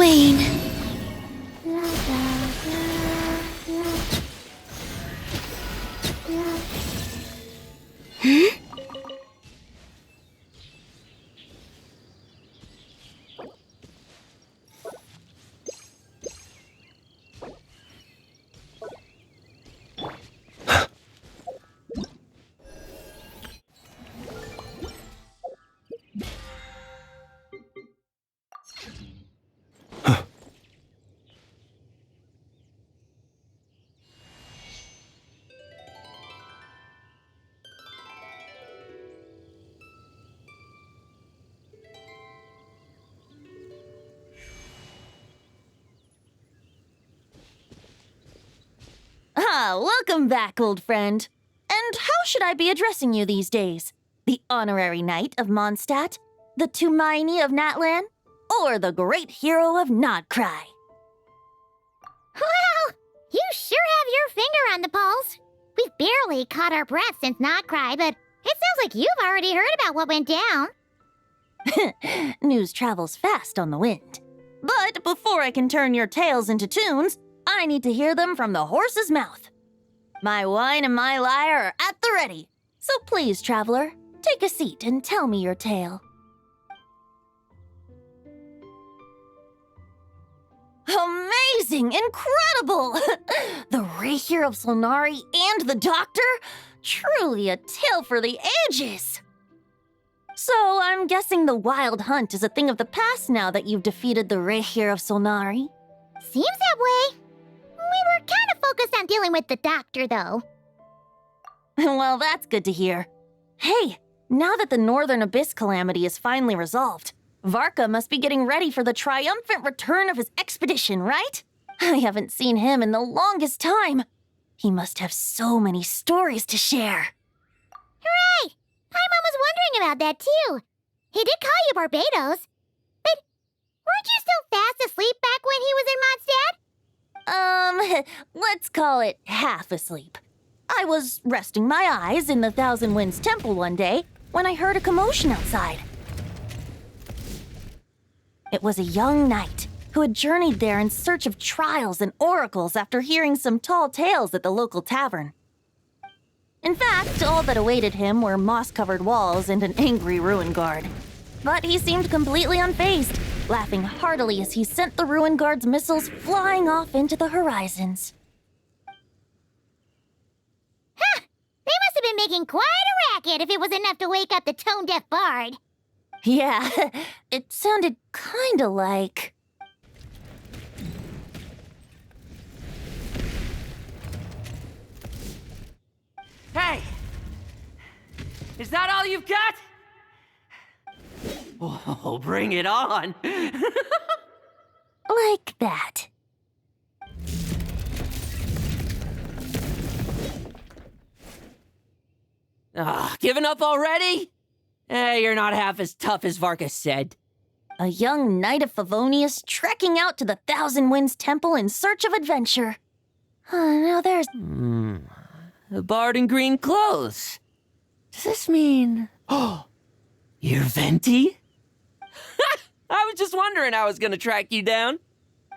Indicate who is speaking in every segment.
Speaker 1: wane. Hmm?
Speaker 2: Welcome back, old friend. And how should I be addressing you these days? The honorary knight of Mondstadt? The Tumaini of Natlan? Or the great hero of Nodcry?
Speaker 3: Well, you sure have your finger on the pulse. We've barely caught our breath since Nodcry, but it sounds like you've already heard about what went down.
Speaker 2: News travels fast on the wind. But before I can turn your tales into tunes, I need to hear them from the horse's mouth. My wine and my lyre are at the ready. So please, traveler, take a seat and tell me your tale. Amazing! Incredible! The Rahier of Solnari and the Doctor? Truly a tale for the ages! So I'm guessing the Wild Hunt is a thing of the past now that you've defeated the Rahier of Solnari?
Speaker 3: Seems that way. We were kind of focused on dealing with the Doctor, though.
Speaker 2: Well, that's good to hear. Hey, now that the Northern Abyss calamity is finally resolved, Varka must be getting ready for the triumphant return of his expedition, right? I haven't seen him in the longest time. He must have so many stories to share.
Speaker 3: Hooray! Paimon was wondering about that, too. He did call you Barbados. But weren't you still fast asleep back when he was in Mondstadt?
Speaker 2: Let's call it half asleep. I was resting my eyes in the Thousand Winds Temple one day when I heard a commotion outside. It was a young knight who had journeyed there in search of trials and oracles after hearing some tall tales at the local tavern. In fact, all that awaited him were moss-covered walls and an angry ruin guard. But he seemed completely unfazed, laughing heartily as he sent the ruin guard's missiles flying off into the horizons.
Speaker 3: Huh! They must have been making quite a racket if it was enough to wake up the tone-deaf bard.
Speaker 2: Yeah, it sounded kinda like...
Speaker 4: Hey! Is that all you've got? Oh, bring it on!
Speaker 2: like that.
Speaker 4: Giving up already? You're not half as tough as Varka said.
Speaker 2: A young knight of Favonius trekking out to the Thousand Winds Temple in search of adventure. Now there's...
Speaker 4: A bard in green clothes. Does this mean... Oh, you're Venti? I was just wondering how I was gonna track you down.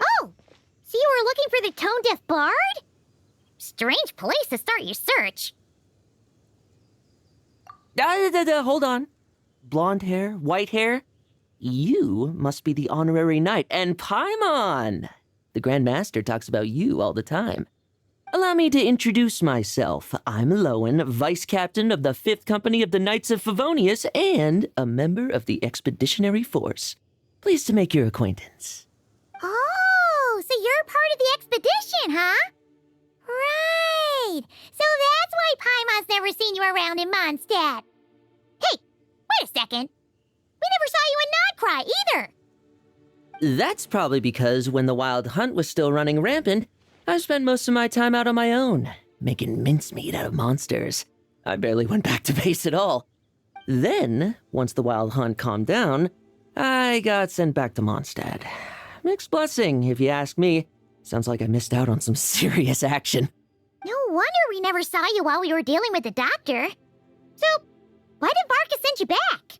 Speaker 3: Oh, so you were looking for the tone-deaf bard? Strange place to start your search.
Speaker 4: Hold on. Blonde hair, white hair? You must be the honorary knight, and Paimon! The Grand Master talks about you all the time. Allow me to introduce myself. I'm Lowen, Vice Captain of the 5th Company of the Knights of Favonius and a member of the Expeditionary Force. Pleased to make your acquaintance.
Speaker 3: Oh, so you're part of the expedition, huh? Right. So that's why Paimon's never seen you around in Mondstadt. Hey, wait a second. We never saw you in Nodcry either.
Speaker 4: That's probably because when the Wild Hunt was still running rampant, I spent most of my time out on my own, making mincemeat out of monsters. I barely went back to base at all. Then, once the Wild Hunt calmed down, I got sent back to Mondstadt. Mixed blessing, if you ask me. Sounds like I missed out on some serious action.
Speaker 3: No wonder we never saw you while we were dealing with the Doctor. So, why did Varka send you back?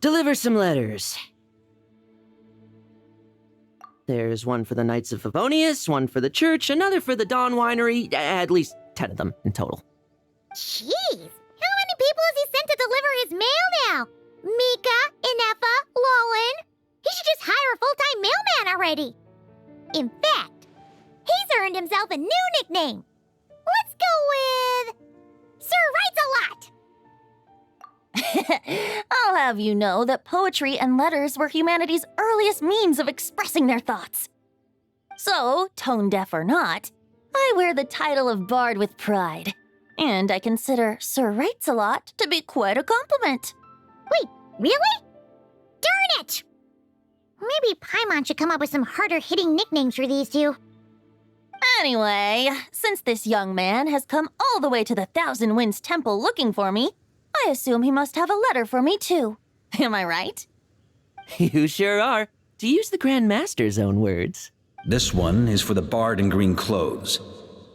Speaker 4: Deliver some letters. There's one for the Knights of Favonius, one for the church, another for the Dawn Winery, at least 10 of them in total.
Speaker 3: Jeez, how many people has he sent to deliver his mail now? Mika, Inefa, Lolan? He should just hire a full-time mailman already. In fact, he's earned himself a new nickname. Let's go with Sir Writes-A-Lot.
Speaker 2: I'll have you know that poetry and letters were humanity's earliest means of expressing their thoughts. So, tone deaf or not, I wear the title of Bard with pride. And I consider Sir Writes-A-Lot to be quite a compliment.
Speaker 3: Wait, really? Darn it! Maybe Paimon should come up with some harder-hitting nicknames for these two.
Speaker 2: Anyway, since this young man has come all the way to the Thousand Winds Temple looking for me, I assume he must have a letter for me too. Am I right?
Speaker 4: You sure are, to use the Grand Master's own words.
Speaker 1: This one is for the Bard in green clothes.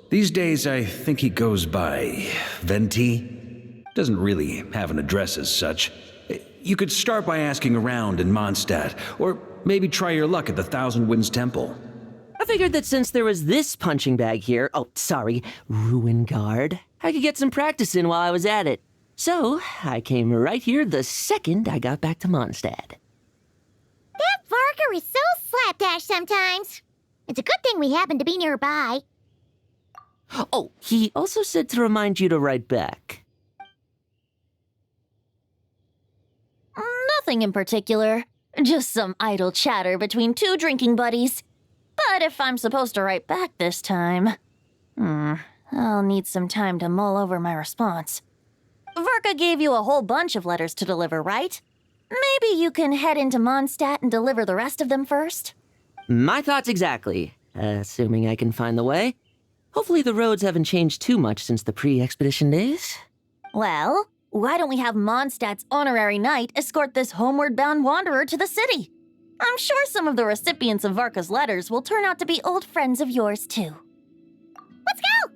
Speaker 1: These days, I think he goes by Venti. Doesn't really have an address as such. You could start by asking around in Mondstadt, or maybe try your luck at the Thousand Winds Temple.
Speaker 4: I figured that since there was this punching bag here, Ruin Guard, I could get some practice in while I was at it. So, I came right here the second I got back to Mondstadt.
Speaker 3: That Varka is so slapdash sometimes. It's a good thing we happen to be nearby.
Speaker 4: Oh, he also said to remind you to write back.
Speaker 2: Nothing in particular. Just some idle chatter between two drinking buddies. But if I'm supposed to write back this time, I'll need some time to mull over my response. Varka gave you a whole bunch of letters to deliver, right? Maybe you can head into Mondstadt and deliver the rest of them first?
Speaker 4: My thoughts exactly, assuming I can find the way. Hopefully the roads haven't changed too much since the pre-expedition days.
Speaker 2: Well, why don't we have Mondstadt's honorary knight escort this homeward-bound wanderer to the city? I'm sure some of the recipients of Varka's letters will turn out to be old friends of yours, too.
Speaker 3: Let's go!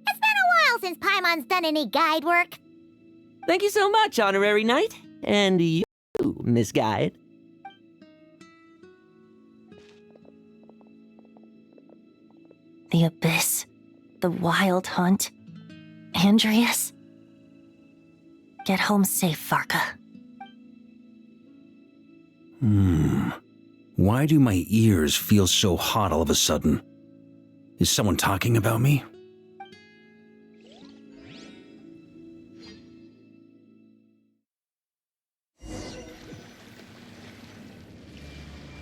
Speaker 3: It's been a while since Paimon's done any guide work.
Speaker 4: Thank you so much, honorary knight. And you, Miss Guide.
Speaker 2: The Abyss, the Wild Hunt, Andreas. Get home safe, Varka.
Speaker 1: Why do my ears feel so hot all of a sudden? Is someone talking about me?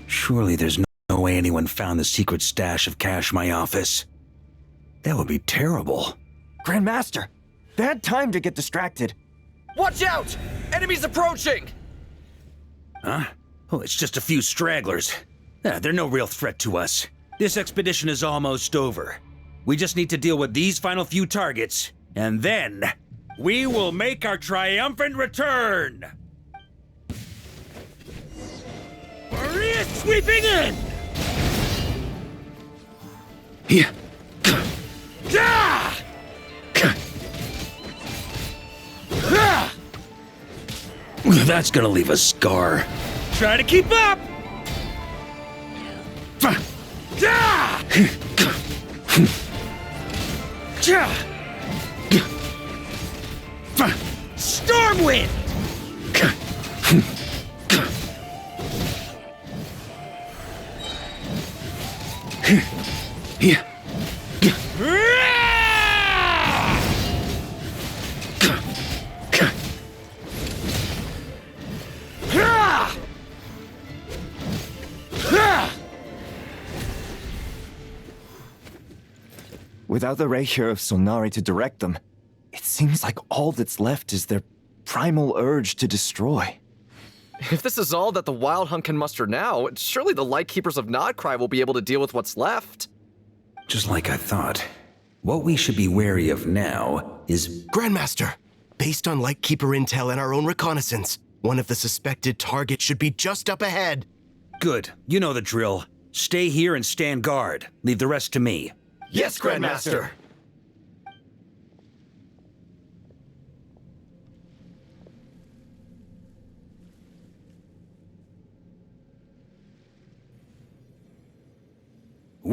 Speaker 1: Surely there's no way anyone found the secret stash of cash in my office. That would be terrible.
Speaker 5: Grandmaster, bad time to get distracted.
Speaker 6: Watch out! Enemies approaching!
Speaker 1: Huh? Oh, it's just a few stragglers. They're no real threat to us. This expedition is almost over. We just need to deal with these final few targets, and then we will make our triumphant return! Maria sweeping in! Yeah. That's gonna leave a scar. Try to keep up! Stormwind!
Speaker 5: Without the Reikir of Solnari to direct them, it seems like all that's left is their primal urge to destroy.
Speaker 6: If this is all that the Wild Hunt can muster now, surely the Lightkeepers of Nodcry will be able to deal with what's left.
Speaker 1: Just like I thought. What we should be wary of now is...
Speaker 7: Grandmaster, based on Lightkeeper intel and our own reconnaissance, one of the suspected targets should be just up ahead.
Speaker 1: Good. You know the drill. Stay here and stand guard. Leave the rest to me.
Speaker 7: Yes, Grandmaster!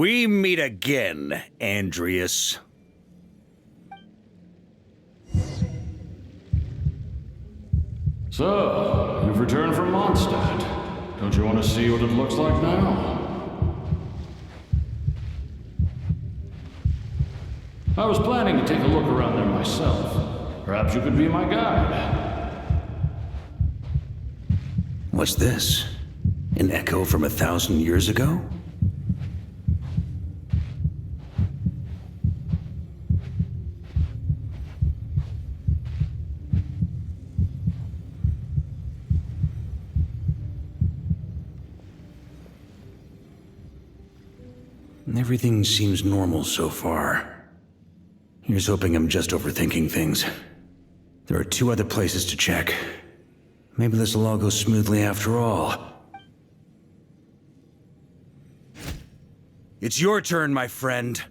Speaker 1: We meet again, Andreas.
Speaker 8: So, you've returned from Mondstadt. Don't you want to see what it looks like now? I was planning to take a look around there myself. Perhaps you could be my guide.
Speaker 1: What's this? An echo from 1,000 years ago? Everything seems normal so far. Here's hoping I'm just overthinking things. There are 2 other places to check. Maybe this will all go smoothly after all. It's your turn, my friend.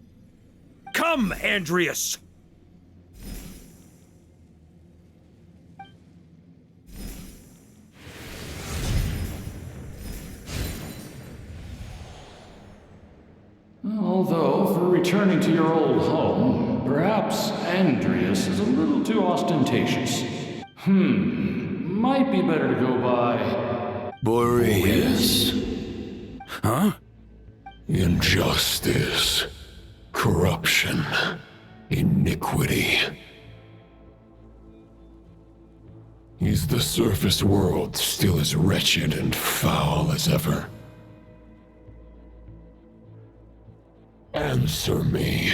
Speaker 1: Come, Andreas!
Speaker 8: Although, for returning to your old home, perhaps Andreas is a little too ostentatious. Might be better to go by...
Speaker 9: Boreas.
Speaker 1: Huh?
Speaker 9: Injustice. Corruption. Iniquity. Is the surface world still as wretched and foul as ever? Answer me,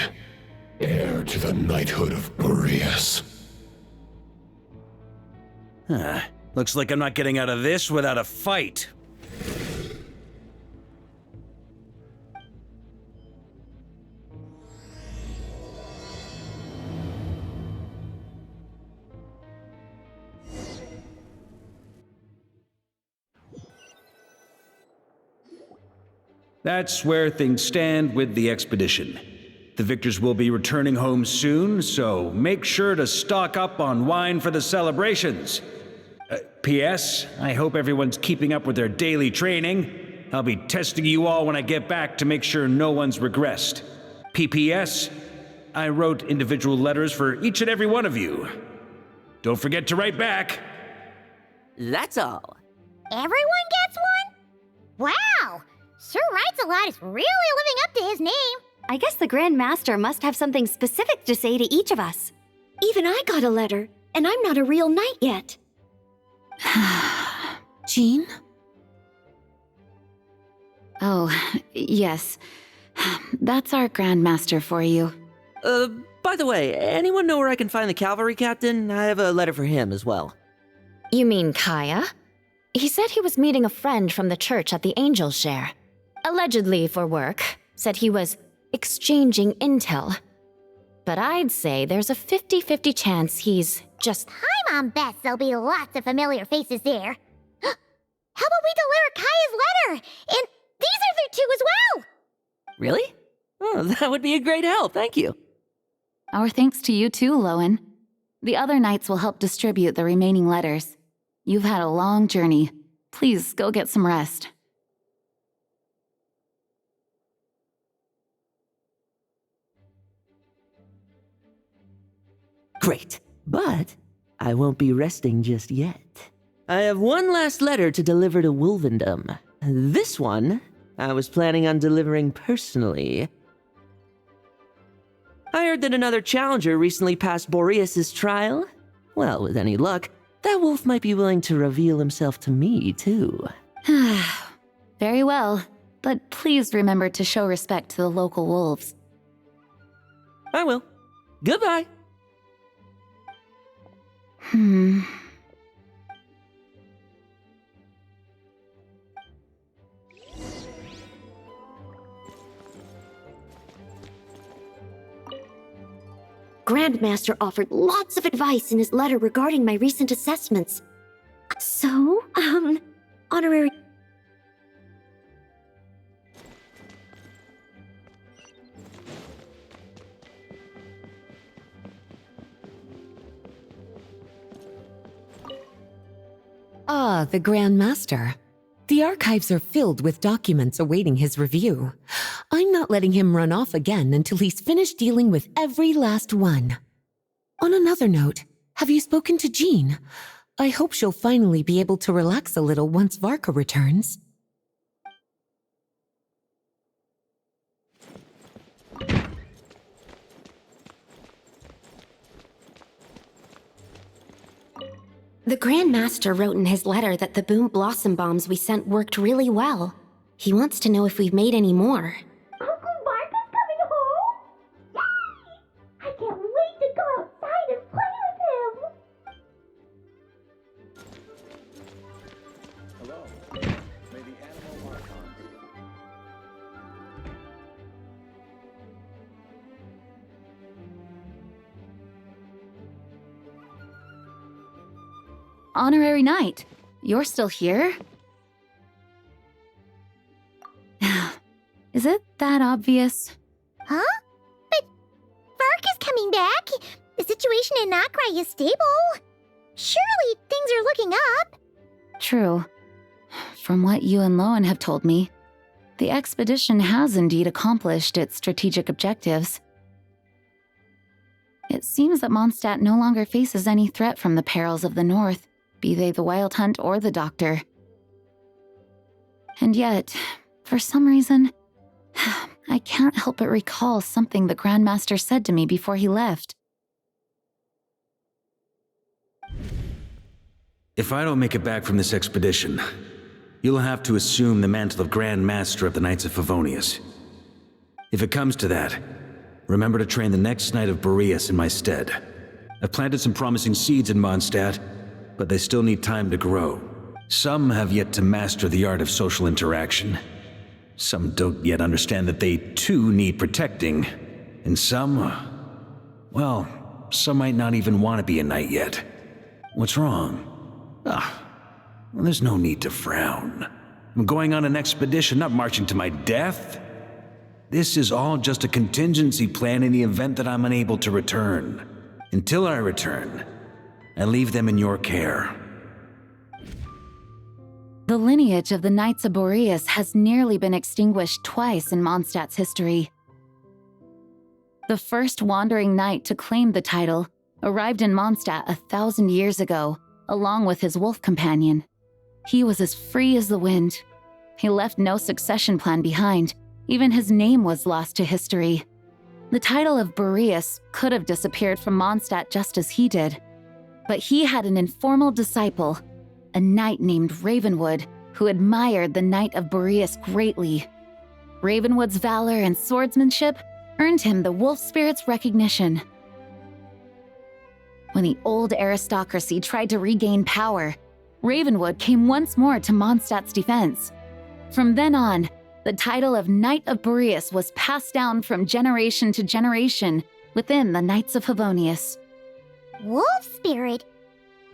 Speaker 9: heir to the knighthood of Boreas.
Speaker 1: Looks like I'm not getting out of this without a fight. That's where things stand with the expedition. The victors will be returning home soon, so make sure to stock up on wine for the celebrations. P.S. I hope everyone's keeping up with their daily training. I'll be testing you all when I get back to make sure no one's regressed. P.P.S. I wrote individual letters for each and every one of you. Don't forget to write back.
Speaker 4: That's all.
Speaker 3: Everyone gets one? Wow! Sure writes a lot is really living up to his name.
Speaker 10: I guess the Grand Master must have something specific to say to each of us. Even I got a letter, and I'm not a real knight yet.
Speaker 2: Jean?
Speaker 11: Oh, yes. That's our Grandmaster for you.
Speaker 4: By the way, anyone know where I can find the cavalry captain? I have a letter for him as well.
Speaker 11: You mean Kaya? He said he was meeting a friend from the church at the Angel Share. Allegedly for work. Said he was exchanging intel. But I'd say there's a 50-50 chance he's just...
Speaker 3: Paimon bets there'll be lots of familiar faces there. How about we deliver Kaya's letter? And these are their 2 as well!
Speaker 4: Really? Oh, that would be a great help, thank you.
Speaker 11: Our thanks to you too, Lowen. The other knights will help distribute the remaining letters. You've had a long journey. Please go get some rest.
Speaker 4: Great, but I won't be resting just yet. I have one last letter to deliver to Wolvendom. This one, I was planning on delivering personally. I heard that another challenger recently passed Boreas' trial. Well, with any luck, that wolf might be willing to reveal himself to me, too.
Speaker 11: Very well, but please remember to show respect to the local wolves.
Speaker 4: I will. Goodbye.
Speaker 10: Grandmaster offered lots of advice in his letter regarding my recent assessments. So, honorary...
Speaker 12: Ah, the Grand Master. The archives are filled with documents awaiting his review. I'm not not letting him run off again until he's finished dealing with every last one. On another note, have you spoken to Jean? I hope she'll finally be able to relax a little once Varka returns.
Speaker 10: The Grand Master wrote in his letter that the boom blossom bombs we sent worked really well. He wants to know if we've made any more.
Speaker 3: Uncle Varka's coming home? Yay! I can't wait to go outside and play with him!
Speaker 1: Hello. May the animal archon be with you.
Speaker 11: Honorary Knight, you're still here? Is it that obvious?
Speaker 3: Huh? But Varka's coming back. The situation in Notcry is stable. Surely things are looking up.
Speaker 11: True. From what you and Lowen have told me, the expedition has indeed accomplished its strategic objectives. It seems that Mondstadt no longer faces any threat from the perils of the North, be they the Wild Hunt or the Doctor. And yet, for some reason, I can't help but recall something the Grandmaster said to me before he left.
Speaker 1: If I don't make it back from this expedition, you'll have to assume the mantle of Grand Master of the Knights of Favonius. If it comes to that, remember to train the next Knight of Boreas in my stead. I've planted some promising seeds in Mondstadt, but they still need time to grow. Some have yet to master the art of social interaction. Some don't yet understand that they too need protecting. And some, well, some might not even want to be a knight yet. What's wrong? Well, there's no need to frown. I'm going on an expedition, not marching to my death. This is all just a contingency plan in the event that I'm unable to return. Until I return, I leave them in your care.
Speaker 11: The lineage of the Knights of Boreas has nearly been extinguished twice in Mondstadt's history. The first wandering knight to claim the title arrived in Mondstadt 1,000 years ago, along with his wolf companion. He was as free as the wind. He left no succession plan behind. Even his name was lost to history. The title of Boreas could have disappeared from Mondstadt just as he did. But he had an informal disciple, a knight named Ravenwood, who admired the Knight of Boreas greatly. Ravenwood's valor and swordsmanship earned him the wolf spirit's recognition. When the old aristocracy tried to regain power, Ravenwood came once more to Mondstadt's defense. From then on, the title of Knight of Boreas was passed down from generation to generation within the Knights of Favonius.
Speaker 3: Wolf spirit?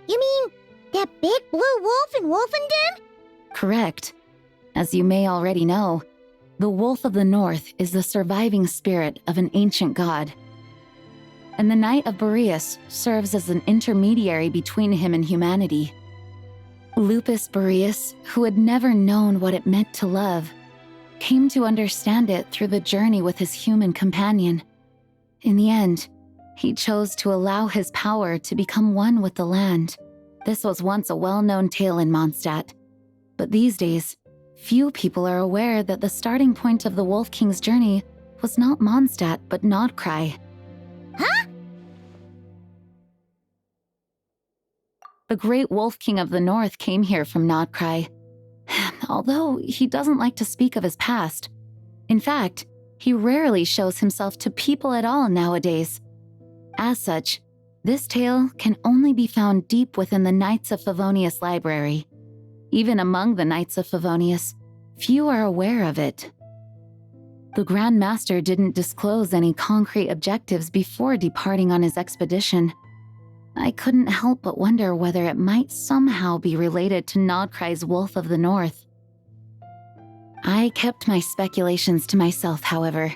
Speaker 3: You mean that big blue wolf in Wolfenden?
Speaker 11: Correct. As you may already know, the Wolf of the North is the surviving spirit of an ancient god. And the Knight of Boreas serves as an intermediary between him and humanity. Lupus Boreas, who had never known what it meant to love, came to understand it through the journey with his human companion. In the end, he chose to allow his power to become one with the land. This was once a well-known tale in Mondstadt, but these days, few people are aware that the starting point of the Wolf King's journey was not Mondstadt but Nodcry.
Speaker 3: Huh?
Speaker 11: The great Wolf King of the North came here from Nodcry, although he doesn't like to speak of his past. In fact, he rarely shows himself to people at all nowadays. As such, this tale can only be found deep within the Knights of Favonius library. Even among the Knights of Favonius, few are aware of it. The Grand Master didn't disclose any concrete objectives before departing on his expedition. I couldn't help but wonder whether it might somehow be related to Nodcry's Wolf of the North. I kept my speculations to myself, however.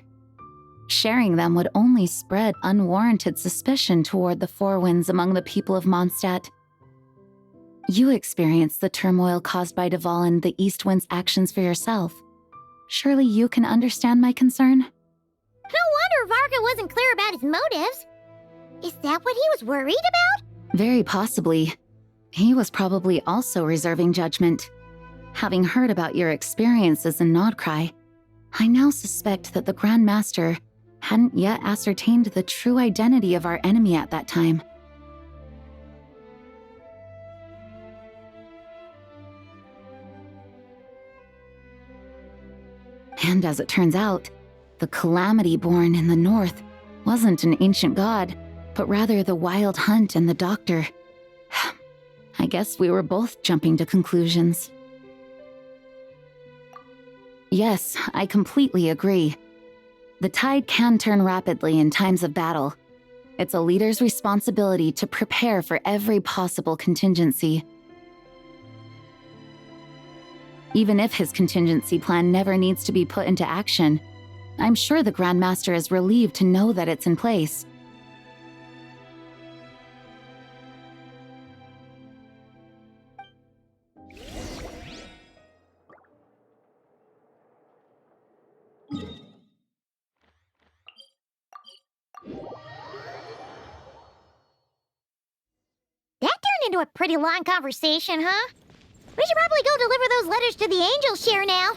Speaker 11: Sharing them would only spread unwarranted suspicion toward the Four Winds among the people of Mondstadt. You experienced the turmoil caused by Duvall and the East Wind's actions for yourself.
Speaker 13: Surely you can understand my concern?
Speaker 3: No wonder Varka wasn't clear about his motives. Is that what he was worried about?
Speaker 13: Very possibly. He was probably also reserving judgment. Having heard about your experiences in Nodcry, I now suspect that the Grand Master hadn't yet ascertained the true identity of our enemy at that time. And as it turns out, the Calamity born in the north wasn't an ancient god, but rather the Wild Hunt and the Doctor. I guess we were both jumping to conclusions. Yes, I completely agree. The tide can turn rapidly in times of battle. It's a leader's responsibility to prepare for every possible contingency. Even if his contingency plan never needs to be put into action, I'm sure the Grand Master is relieved to know that it's in place.
Speaker 3: That turned into a pretty long conversation, huh? We should probably go deliver those letters to the Angel Share now.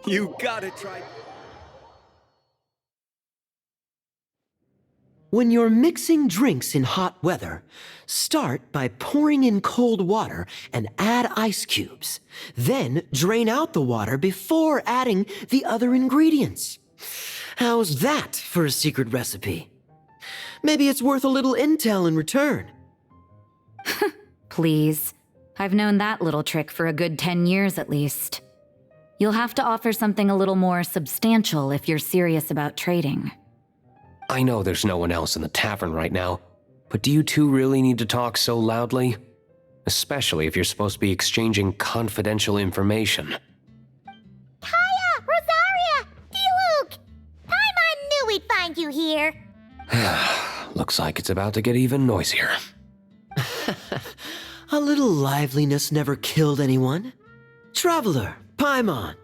Speaker 7: You gotta try.
Speaker 14: When you're mixing drinks in hot weather, start by pouring in cold water and add ice cubes. Then drain out the water before adding the other ingredients. How's that for a secret recipe? Maybe it's worth a little intel in return.
Speaker 11: Please. I've known that little trick for a good 10 years at least. You'll have to offer something a little more substantial if you're serious about trading.
Speaker 15: I know there's no one else in the tavern right now, but do you two really need to talk so loudly? Especially if you're supposed to be exchanging confidential information.
Speaker 3: Kaya! Rosaria! D-Luke! Paimon knew we'd find you here!
Speaker 15: Looks like it's about to get even noisier.
Speaker 14: A little liveliness never killed anyone. Traveler, Paimon,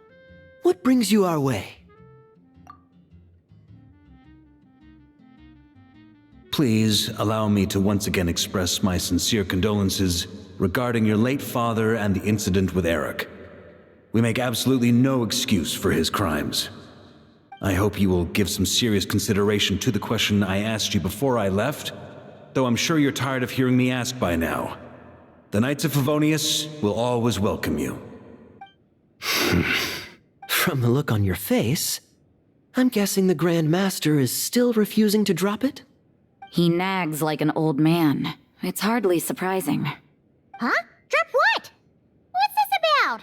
Speaker 14: what brings you our way?
Speaker 1: Please allow me to once again express my sincere condolences regarding your late father and the incident with Eric. We make absolutely no excuse for his crimes. I hope you will give some serious consideration to the question I asked you before I left, though I'm sure you're tired of hearing me ask by now. The Knights of Favonius will always welcome you.
Speaker 14: From the look on your face, I'm guessing the Grand Master is still refusing to drop it?
Speaker 11: He nags like an old man. It's hardly surprising.
Speaker 3: Huh? Drop what? What's this about?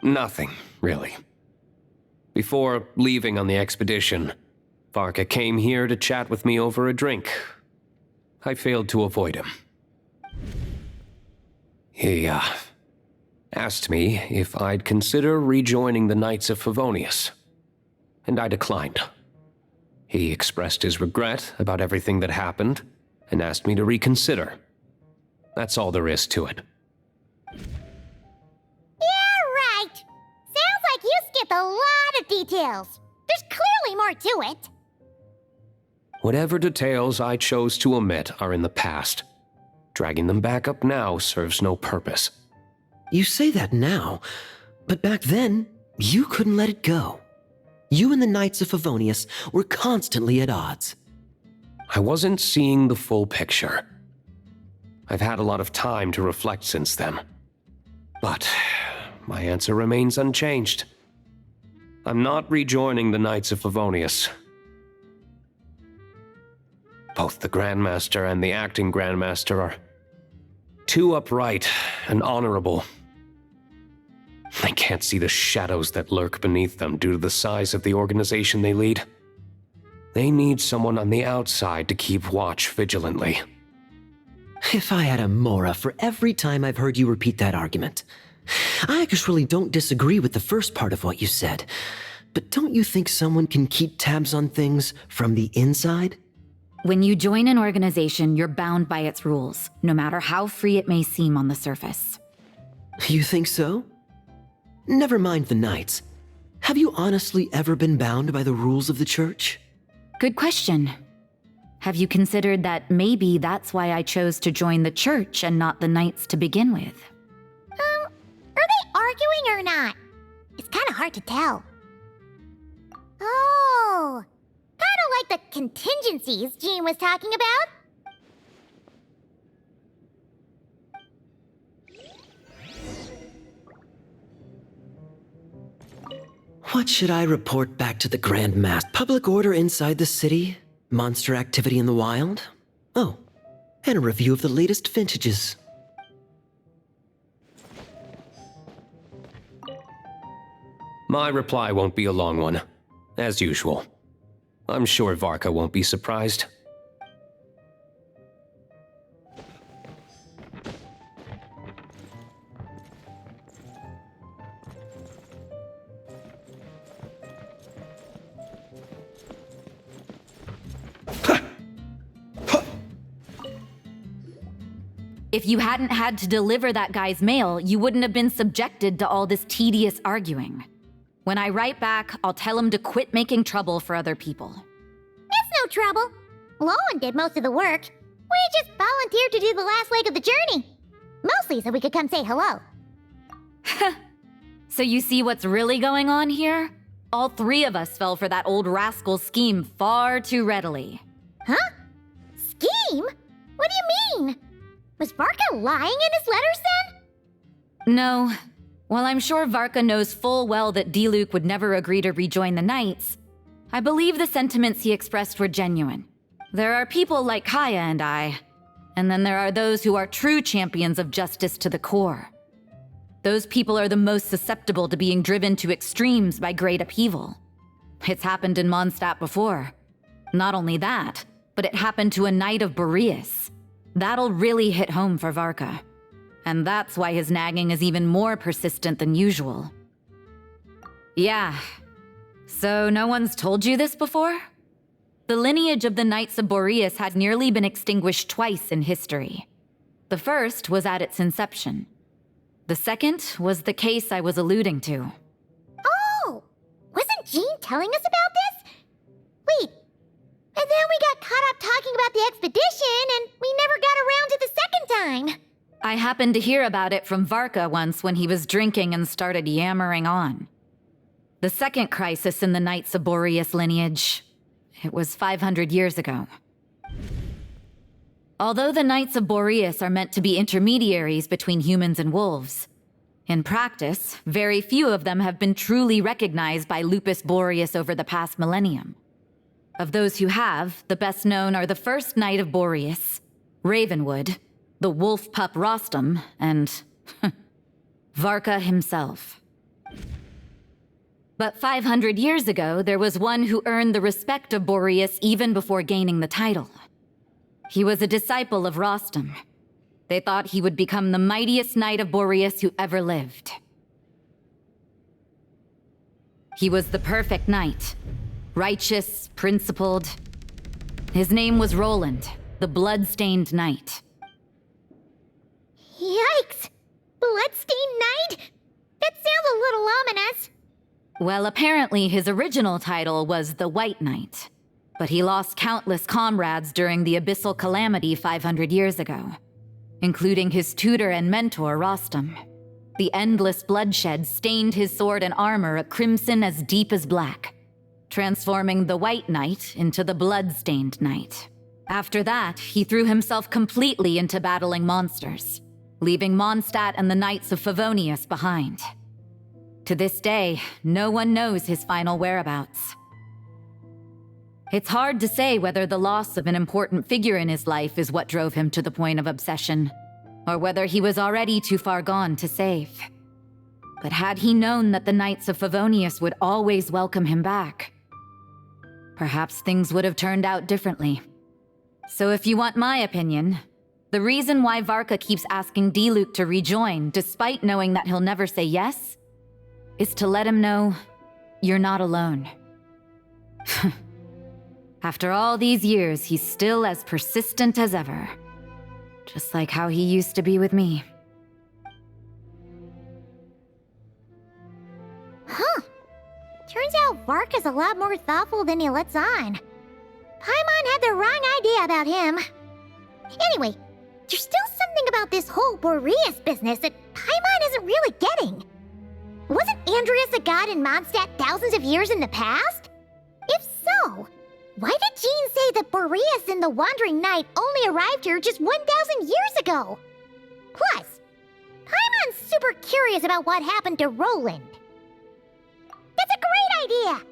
Speaker 15: Nothing, really. Before leaving on the expedition, Varka came here to chat with me over a drink. I failed to avoid him. He, asked me if I'd consider rejoining the Knights of Favonius, and I declined. He expressed his regret about everything that happened and asked me to reconsider. That's all there is to it.
Speaker 3: Yeah, right. Sounds like you skipped a lot of details. There's clearly more to it.
Speaker 15: Whatever details I chose to omit are in the past. Dragging them back up now serves no purpose.
Speaker 14: You say that now, but back then, you couldn't let it go. You and the Knights of Favonius were constantly at odds.
Speaker 15: I wasn't seeing the full picture. I've had a lot of time to reflect since then. But my answer remains unchanged. I'm not rejoining the Knights of Favonius. Both the Grandmaster and the acting Grandmaster are too upright and honorable. I can't see the shadows that lurk beneath them due to the size of the organization they lead. They need someone on the outside to keep watch vigilantly.
Speaker 14: If I had a Mora for every time I've heard you repeat that argument, I actually don't disagree with the first part of what you said. But don't you think someone can keep tabs on things from the inside?
Speaker 16: When you join an organization, you're bound by its rules, no matter how free it may seem on the surface.
Speaker 14: You think so? Never mind the knights. Have you honestly ever been bound by the rules of the church?
Speaker 16: Good question. Have you considered that maybe that's why I chose to join the church and not the knights to begin with?
Speaker 3: Are they arguing or not? It's kind of hard to tell. Oh, kind of like the contingencies Jean was talking about.
Speaker 14: What should I report back to the Grand Master? Public order inside the city? Monster activity in the wild? Oh, and a review of the latest vintages.
Speaker 15: My reply won't be a long one, as usual. I'm sure Varka won't be surprised.
Speaker 16: If you hadn't had to deliver that guy's mail, you wouldn't have been subjected to all this tedious arguing. When I write back, I'll tell him to quit making trouble for other people.
Speaker 3: It's no trouble. Lowen did most of the work. We just volunteered to do the last leg of the journey. Mostly so we could come say hello.
Speaker 16: So you see what's really going on here? All three of us fell for that old rascal's scheme far too readily.
Speaker 3: Huh? Scheme? What do you mean? Was Varka lying in his letters then?
Speaker 16: No. While I'm sure Varka knows full well that Diluc would never agree to rejoin the Knights, I believe the sentiments he expressed were genuine. There are people like Kaya and I, and then there are those who are true champions of justice to the core. Those people are the most susceptible to being driven to extremes by great upheaval. It's happened in Mondstadt before. Not only that, but it happened to a Knight of Boreas. That'll really hit home for Varka. And that's why his nagging is even more persistent than usual. Yeah. So no one's told you this before? The lineage of the Knights of Boreas had nearly been extinguished twice in history. The first was at its inception. The second was the case I was alluding to.
Speaker 3: Oh! Wasn't Jean telling us about this? Wait. And then we got caught up talking about the expedition, and we never got around to the second time.
Speaker 16: I happened to hear about it from Varka once when he was drinking and started yammering on. The second crisis in the Knights of Boreas lineage. It was 500 years ago. Although the Knights of Boreas are meant to be intermediaries between humans and wolves, in practice, very few of them have been truly recognized by Lupus Boreas over the past millennium. Of those who have, the best known are the first Knight of Boreas, Ravenwood, the wolf pup Rostam, and Varka himself. But 500 years ago, there was one who earned the respect of Boreas even before gaining the title. He was a disciple of Rostam. They thought he would become the mightiest Knight of Boreas who ever lived. He was the perfect knight. Righteous, principled. His name was Roland, the blood-stained knight.
Speaker 3: Yikes! Bloodstained Knight? That sounds a little ominous.
Speaker 16: Well, apparently his original title was the White Knight, but he lost countless comrades during the Abyssal Calamity 500 years ago, including his tutor and mentor, Rostam. The endless bloodshed stained his sword and armor a crimson as deep as black, transforming the White Knight into the Blood-Stained Knight. After that, he threw himself completely into battling monsters, leaving Mondstadt and the Knights of Favonius behind. To this day, no one knows his final whereabouts. It's hard to say whether the loss of an important figure in his life is what drove him to the point of obsession, or whether he was already too far gone to save. But had he known that the Knights of Favonius would always welcome him back, perhaps things would have turned out differently. So if you want my opinion, The reason why Varka keeps asking D-Luke to rejoin, despite knowing that he'll never say yes, is to let him know you're not alone. After all these years, he's still as persistent as ever. Just like how he used to be with me.
Speaker 3: Huh. Turns out Varka's a lot more thoughtful than he lets on. Paimon had the wrong idea about him. Anyway, there's still something about this whole Boreas business that Paimon isn't really getting. Wasn't Andreas a god in Mondstadt thousands of years in the past? If so, why did Jean say that Boreas and the Wandering Knight only arrived here just 1,000 years ago? Plus, Paimon's super curious about what happened to Roland. That's a great idea!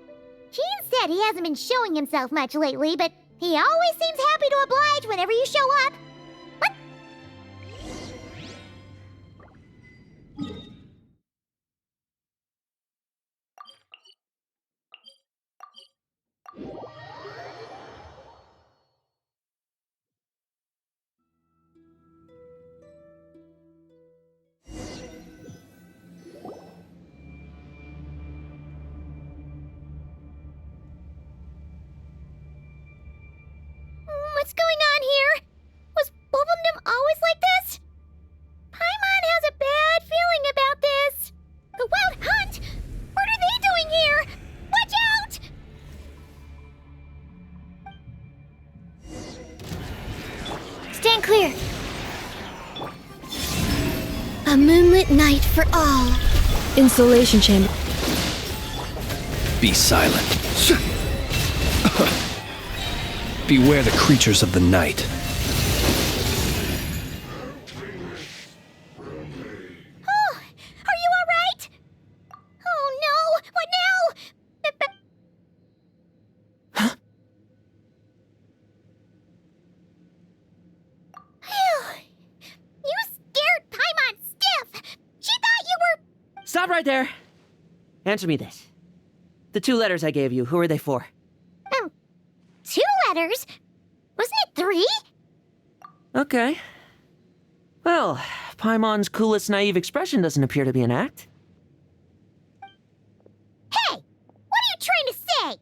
Speaker 3: Jean said he hasn't been showing himself much lately, but he always seems happy to oblige whenever you show up. What? What's going on here? Was Wolfendom always like this? Paimon has a bad feeling about this. The Wild Hunt? What are they doing here? Watch out! Stand clear.
Speaker 10: A moonlit night for all. Insulation chamber.
Speaker 17: Be silent. Beware the creatures of the night.
Speaker 3: Oh, are you all right? Oh no, what now? You scared Paimon stiff. She thought you were...
Speaker 4: Stop right there! Answer me this. The 2 letters I gave you, who are they for?
Speaker 3: 2 letters? Wasn't it 3?
Speaker 4: Okay. Well, Paimon's coolest naive expression doesn't appear to be an act.
Speaker 3: Hey! What are you trying to say?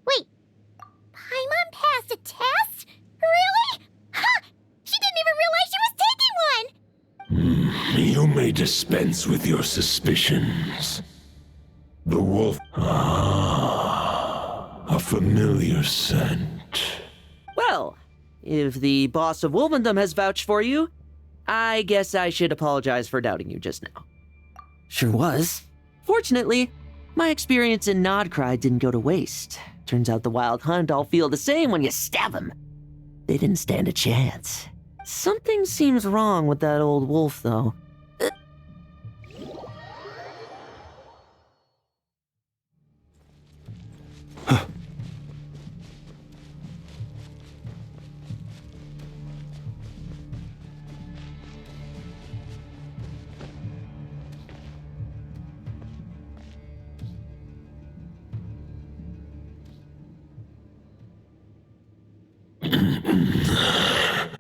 Speaker 3: Wait, Paimon passed a test? Really? Ha! She didn't even realize she was taking one!
Speaker 9: You may dispense with your suspicions. The wolf... a familiar scent.
Speaker 4: Well, if the boss of Wolvendom has vouched for you, I guess I should apologize for doubting you just now. Sure was. Fortunately, my experience in Nodcry didn't go to waste. Turns out the Wild Hunt all feel the same when you stab them. They didn't stand a chance. Something seems wrong with that old wolf, though.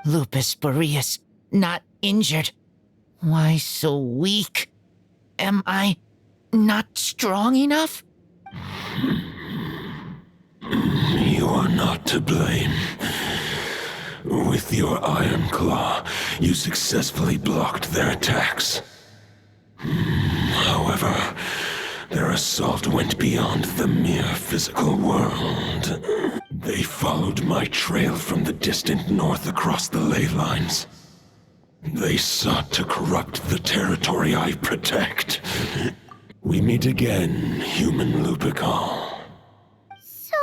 Speaker 18: Lupus Boreas, not injured. Why so weak? Am I not strong enough?
Speaker 9: You are not to blame. With your Iron Claw, you successfully blocked their attacks. However, their assault went beyond the mere physical world. They followed my trail from the distant north across the ley lines. They sought to corrupt the territory I protect. We meet again, human Lupical.
Speaker 3: So,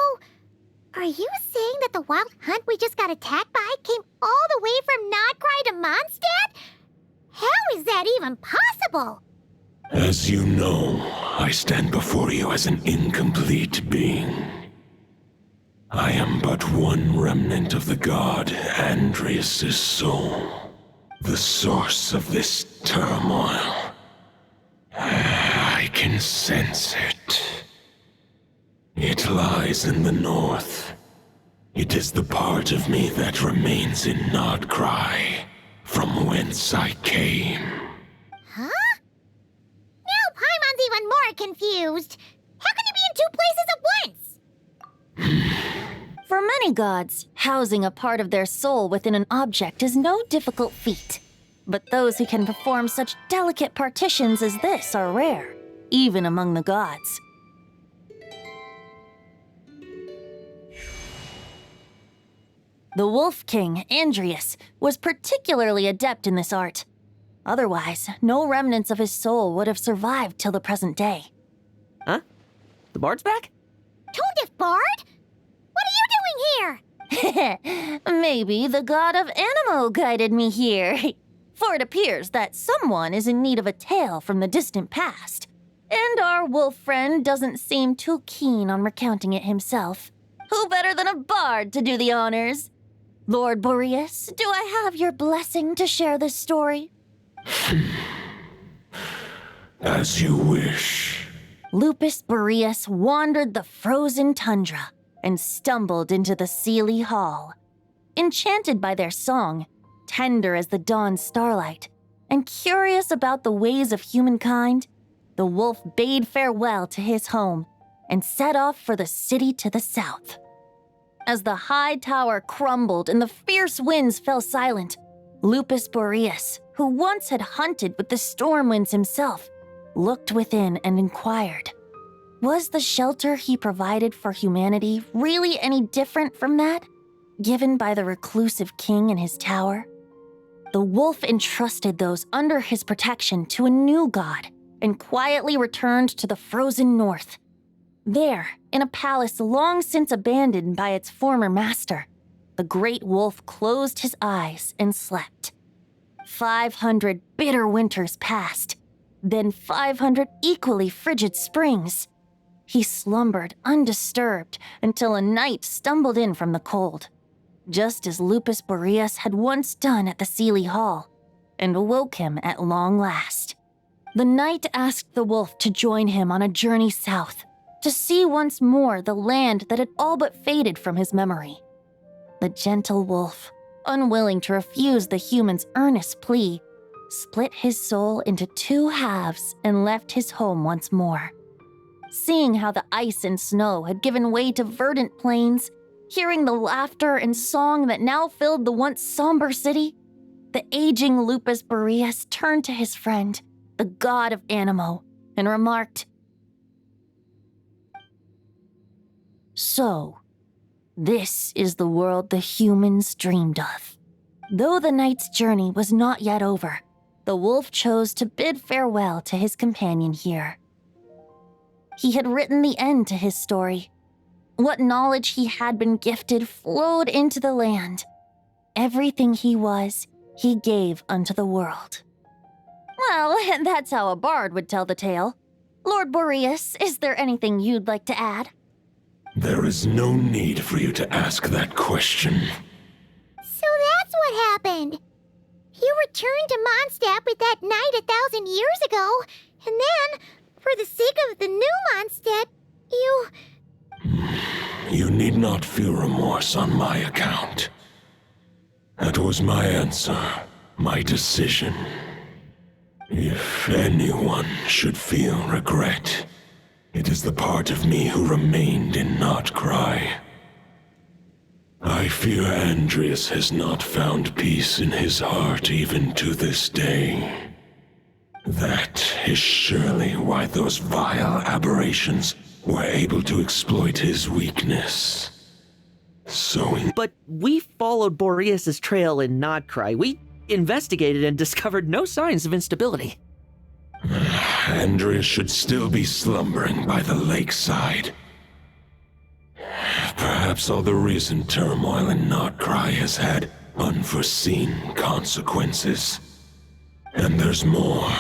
Speaker 3: are you saying that the Wild Hunt we just got attacked by came all the way from Nodcry to Mondstadt? How is that even possible?
Speaker 9: As you know, I stand before you as an incomplete being. I am but one remnant of the god Andreas' soul, the source of this turmoil. I can sense it. It lies in the north, It is the part of me that remains in Nodcry, from whence I came.
Speaker 3: Huh? Now Paimon's even more confused. How can he be in two places at once?
Speaker 2: For many gods, housing a part of their soul within an object is no difficult feat. But those who can perform such delicate partitions as this are rare, even among the gods. The Wolf King, Andrius, was particularly adept in this art. Otherwise, no remnants of his soul would have survived till the present day.
Speaker 4: Huh? The bard's back?
Speaker 3: Toadif Bard? What are you doing here?
Speaker 2: Maybe the god of Animo guided me here. For it appears that someone is in need of a tale from the distant past. And our wolf friend doesn't seem too keen on recounting it himself. Who better than a bard to do the honors? Lord Boreas, do I have your blessing to share this story?
Speaker 9: As you wish.
Speaker 2: Lupus Boreas wandered the frozen tundra and stumbled into the Seelie Hall. Enchanted by their song, tender as the dawn starlight, and curious about the ways of humankind, the wolf bade farewell to his home and set off for the city to the south. As the high tower crumbled and the fierce winds fell silent, Lupus Boreas, who once had hunted with the storm winds himself, looked within and inquired, was the shelter he provided for humanity really any different from that given by the reclusive king in his tower? The wolf entrusted those under his protection to a new god and quietly returned to the frozen north. There, in a palace long since abandoned by its former master, the great wolf closed his eyes and slept. 500 bitter winters passed, then 500 equally frigid springs. He slumbered undisturbed until a night stumbled in from the cold, just as Lupus Boreas had once done at the Seelie Hall, and awoke him at long last. The night asked the wolf to join him on a journey south, to see once more the land that had all but faded from his memory. The gentle wolf, unwilling to refuse the human's earnest plea, split his soul into two halves and left his home once more. Seeing how the ice and snow had given way to verdant plains, hearing the laughter and song that now filled the once somber city, the aging Lupus Boreas turned to his friend, the god of Animo, and remarked, "So, this is the world the humans dreamed of." Though the night's journey was not yet over, the wolf chose to bid farewell to his companion here. He had written the end to his story. What knowledge he had been gifted flowed into the land. Everything he was, he gave unto the world. Well, that's how a bard would tell the tale. Lord Boreas, is there anything you'd like to add?
Speaker 9: There is no need for you to ask that question.
Speaker 3: So that's what happened. You returned to Mondstadt with that knight 1,000 years ago, and then, for the sake of the new Mondstadt, you...
Speaker 9: You need not feel remorse on my account. That was my answer, my decision. If anyone should feel regret, it is the part of me who remained in Nodcry. I fear Andrius has not found peace in his heart even to this day. That is surely why those vile aberrations were able to exploit his weakness.
Speaker 4: But we followed Boreas' trail in Nodcry. We investigated and discovered no signs of instability.
Speaker 9: Andrius should still be slumbering by the lakeside. Perhaps all the recent turmoil in Nodcry has had unforeseen consequences. And there's more.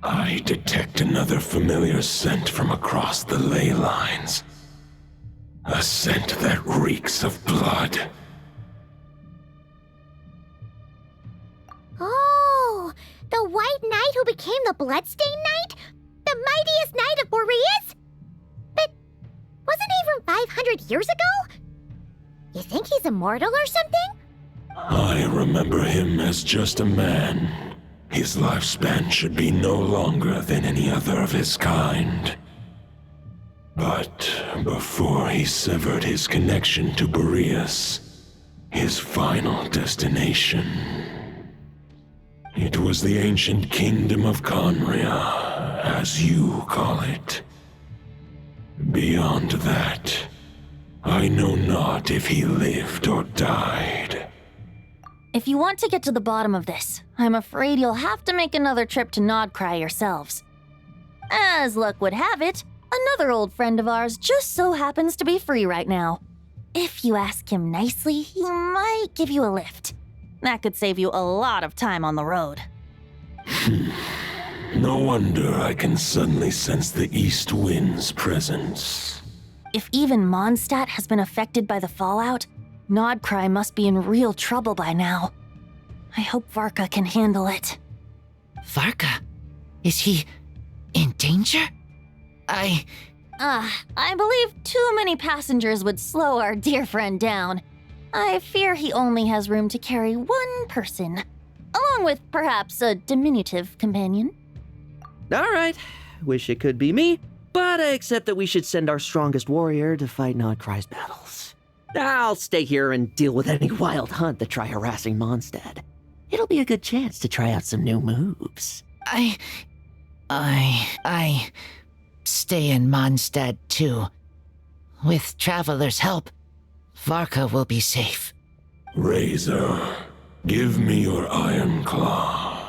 Speaker 9: I detect another familiar scent from across the ley lines. A scent that reeks of blood.
Speaker 3: Oh, the White Knight who became the Bloodstained Knight? The mightiest knight of Boreas? But wasn't he from 500 years ago? You think he's immortal or something?
Speaker 9: I remember him as just a man. His lifespan should be no longer than any other of his kind. But before he severed his connection to Boreas, his final destination, it was the ancient kingdom of Conria, as you call it. Beyond that, I know not if he lived or died.
Speaker 2: If you want to get to the bottom of this, I'm afraid you'll have to make another trip to Nodcry yourselves. As luck would have it, another old friend of ours just so happens to be free right now. If you ask him nicely, he might give you a lift. That could save you a lot of time on the road.
Speaker 9: No wonder I can suddenly sense the east wind's presence.
Speaker 2: If even Mondstadt has been affected by the fallout, Nodcry must be in real trouble by now. I hope Varka can handle it.
Speaker 18: Varka? Is he in danger?
Speaker 2: I believe too many passengers would slow our dear friend down. I fear he only has room to carry one person, along with perhaps a diminutive companion.
Speaker 4: All right. Wish it could be me, but I accept that we should send our strongest warrior to fight Nodcry's battles. I'll stay here and deal with any wild hunt that try harassing Mondstadt. It'll be a good chance to try out some new moves.
Speaker 18: I stay in Mondstadt too. With Traveler's help, Varka will be safe.
Speaker 9: Razor, give me your iron claw.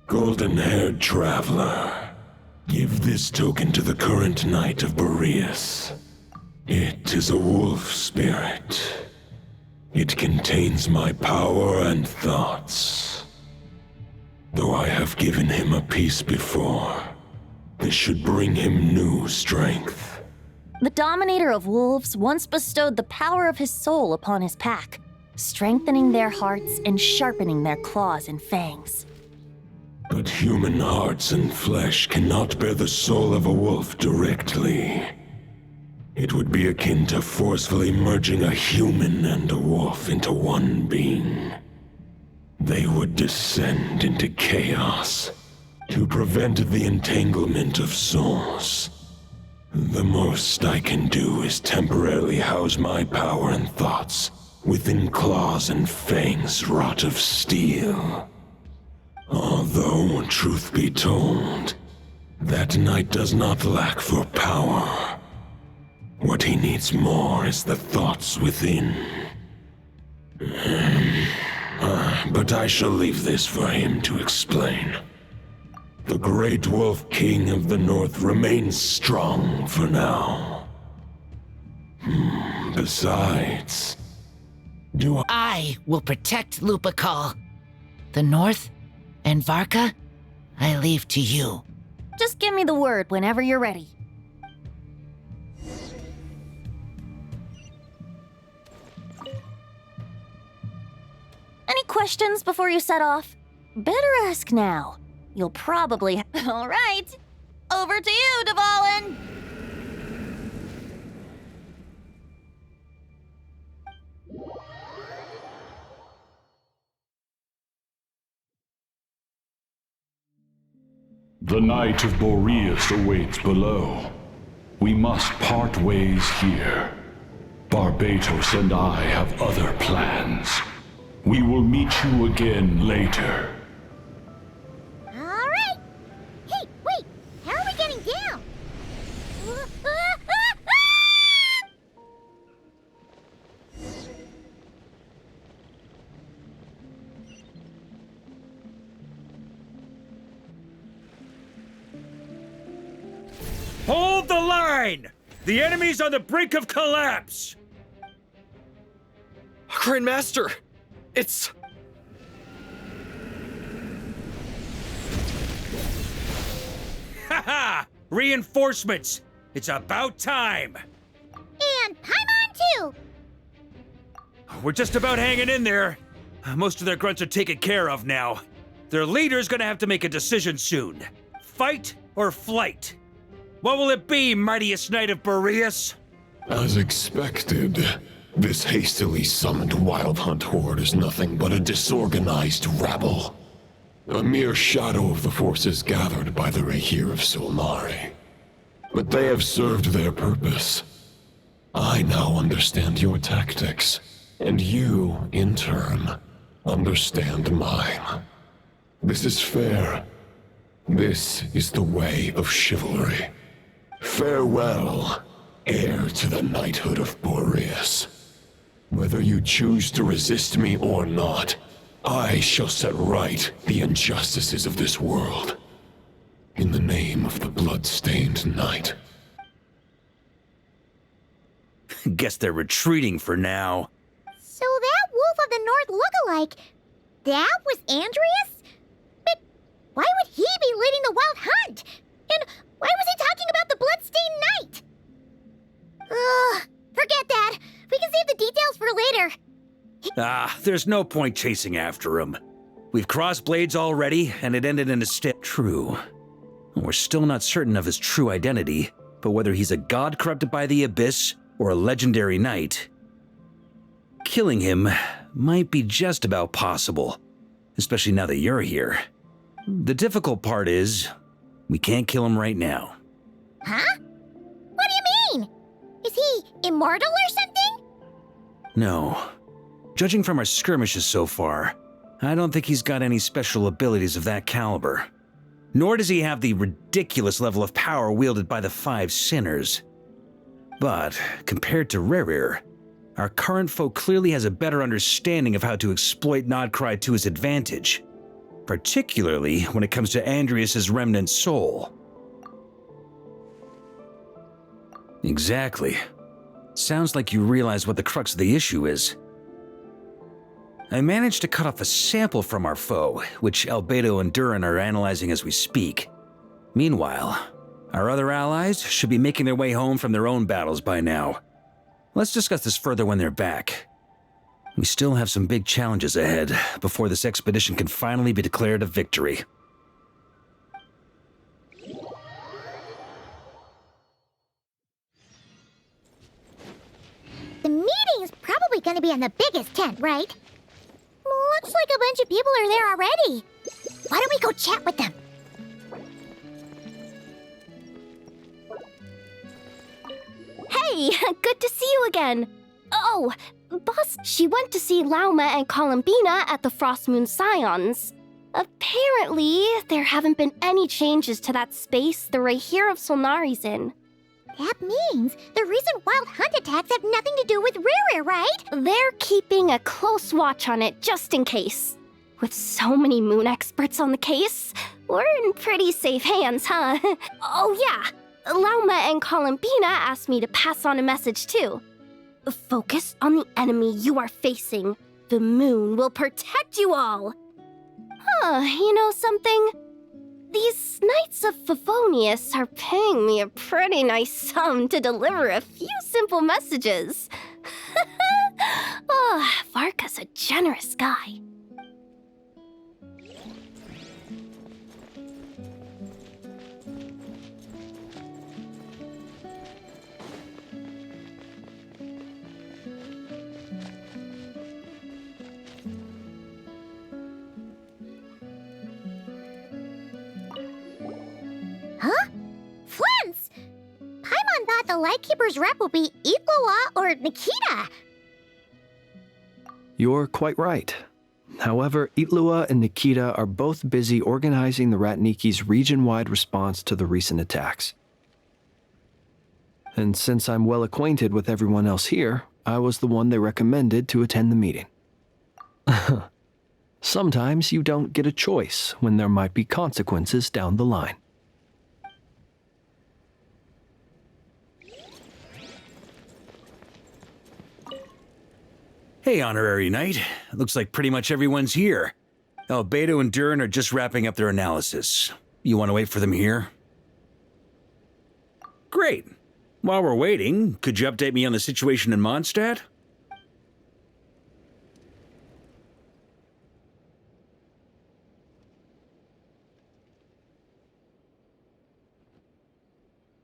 Speaker 9: Golden-haired traveler, give this token to the current knight of Boreas. It is a wolf spirit. It contains my power and thoughts. Though I have given him a piece before, this should bring him new strength.
Speaker 2: The Dominator of Wolves once bestowed the power of his soul upon his pack, strengthening their hearts and sharpening their claws and fangs.
Speaker 9: But human hearts and flesh cannot bear the soul of a wolf directly. It would be akin to forcefully merging a human and a wolf into one being. They would descend into chaos to prevent the entanglement of souls. The most I can do is temporarily house my power and thoughts within claws and fangs wrought of steel. Although, truth be told, that knight does not lack for power. What he needs more is the thoughts within. But I shall leave this for him to explain. The Great Wolf King of the North remains strong for now. Besides,
Speaker 18: I will protect Lupakal. The North and Varka, I leave to you.
Speaker 2: Just give me the word whenever you're ready. Any questions before you set off? Better ask now. You'll probably... All right. Over to you, Dvalin!
Speaker 8: The Knight of Boreas awaits below. We must part ways here. Barbatos and I have other plans. We will meet you again later.
Speaker 3: All right. Hey, wait. How are we getting down?
Speaker 19: Hold the line! The enemy's on the brink of collapse!
Speaker 6: Grandmaster! It's...
Speaker 19: Haha! Reinforcements! It's about time!
Speaker 3: And Paimon too!
Speaker 19: We're just about hanging in there. Most of their grunts are taken care of now. Their leader's gonna have to make a decision soon. Fight or flight? What will it be, mightiest knight of Boreas?
Speaker 9: As expected, this hastily summoned Wild Hunt horde is nothing but a disorganized rabble. A mere shadow of the forces gathered by the Rahir of Solnari. But they have served their purpose. I now understand your tactics, and you, in turn, understand mine. This is fair. This is the way of chivalry. Farewell, heir to the knighthood of Boreas. Whether you choose to resist me or not, I shall set right the injustices of this world. In the name of the blood-stained knight.
Speaker 1: Guess they're retreating for now.
Speaker 3: So that Wolf of the North lookalike, that was Andreas? But why would he be leading the Wild Hunt? And why was he talking about the bloodstained knight? Ugh, forget that. We can save the details for later.
Speaker 1: There's no point chasing after him. We've crossed blades already, and it ended in a stick. True. We're still not certain of his true identity, but whether he's a god corrupted by the Abyss or a legendary knight, killing him might be just about possible, especially now that you're here. The difficult part is, we can't kill him right now.
Speaker 3: Huh? What do you mean? Is he immortal or something?
Speaker 1: No. Judging from our skirmishes so far, I don't think he's got any special abilities of that caliber. Nor does he have the ridiculous level of power wielded by the Five Sinners. But, compared to Rerir, our current foe clearly has a better understanding of how to exploit Nodcry to his advantage, particularly when it comes to Andreas' remnant soul. Exactly. Sounds like you realize what the crux of the issue is. I managed to cut off a sample from our foe, which Albedo and Durin are analyzing as we speak. Meanwhile, our other allies should be making their way home from their own battles by now. Let's discuss this further when they're back. We still have some big challenges ahead before this expedition can finally be declared a victory.
Speaker 3: The meeting's probably gonna be in the biggest tent, right? Looks like a bunch of people are there already. Why don't we go chat with them?
Speaker 10: Hey, good to see you again. Oh, boss, she went to see Lauma and Columbina at the Frost Moon Scions. Apparently, there haven't been any changes to that space the Rahir of Solnari's in.
Speaker 3: That means the recent Wild Hunt attacks have nothing to do with Rerir, right?
Speaker 10: They're keeping a close watch on it just in case. With so many moon experts on the case, we're in pretty safe hands, huh? Oh yeah, Lauma and Columbina asked me to pass on a message too. Focus on the enemy you are facing. The moon will protect you all. You know something? These Knights of Favonius are paying me a pretty nice sum to deliver a few simple messages. Varka's a generous guy.
Speaker 3: Huh? Flint's! Paimon thought the Lightkeeper's rep will be Iqua or Nikita.
Speaker 17: You're quite right. However, Itlua and Nikita are both busy organizing the Ratniki's region-wide response to the recent attacks. And since I'm well acquainted with everyone else here, I was the one they recommended to attend the meeting. Sometimes you don't get a choice when there might be consequences down the line.
Speaker 1: Hey, Honorary Knight. Looks like pretty much everyone's here. Albedo and Durin are just wrapping up their analysis. You want to wait for them here? Great. While we're waiting, could you update me on the situation in Mondstadt?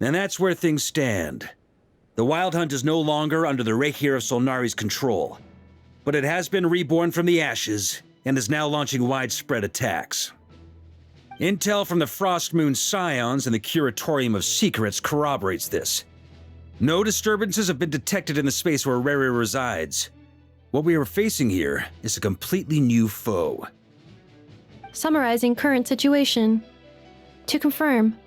Speaker 1: And that's where things stand. The Wild Hunt is no longer under the Reikir of Solnari's control, but it has been reborn from the ashes and is now launching widespread attacks. Intel from the Frostmoon Scions and the Curatorium of Secrets corroborates this. No disturbances have been detected in the space where Rere resides. What we are facing here is a completely new foe.
Speaker 20: Summarizing current situation. To confirm,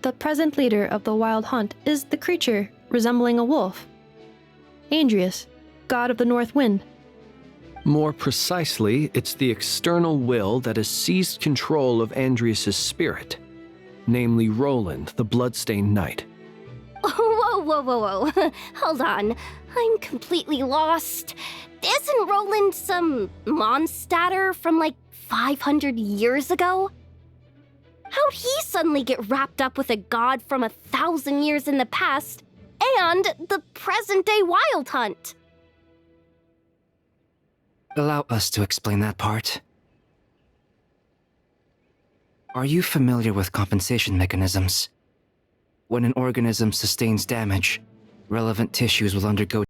Speaker 20: the present leader of the Wild Hunt is the creature resembling a wolf. Andrius, god of the North Wind.
Speaker 17: More precisely, it's the external will that has seized control of Andrius' spirit, namely Roland, the Bloodstained Knight.
Speaker 10: Whoa. Hold on. I'm completely lost. Isn't Roland some monster from like 500 years ago? How'd he suddenly get wrapped up with a god from 1,000 years in the past and the present-day Wild Hunt?
Speaker 21: Allow us to explain that part. Are you familiar with compensation mechanisms? When an organism sustains damage, relevant tissues will undergo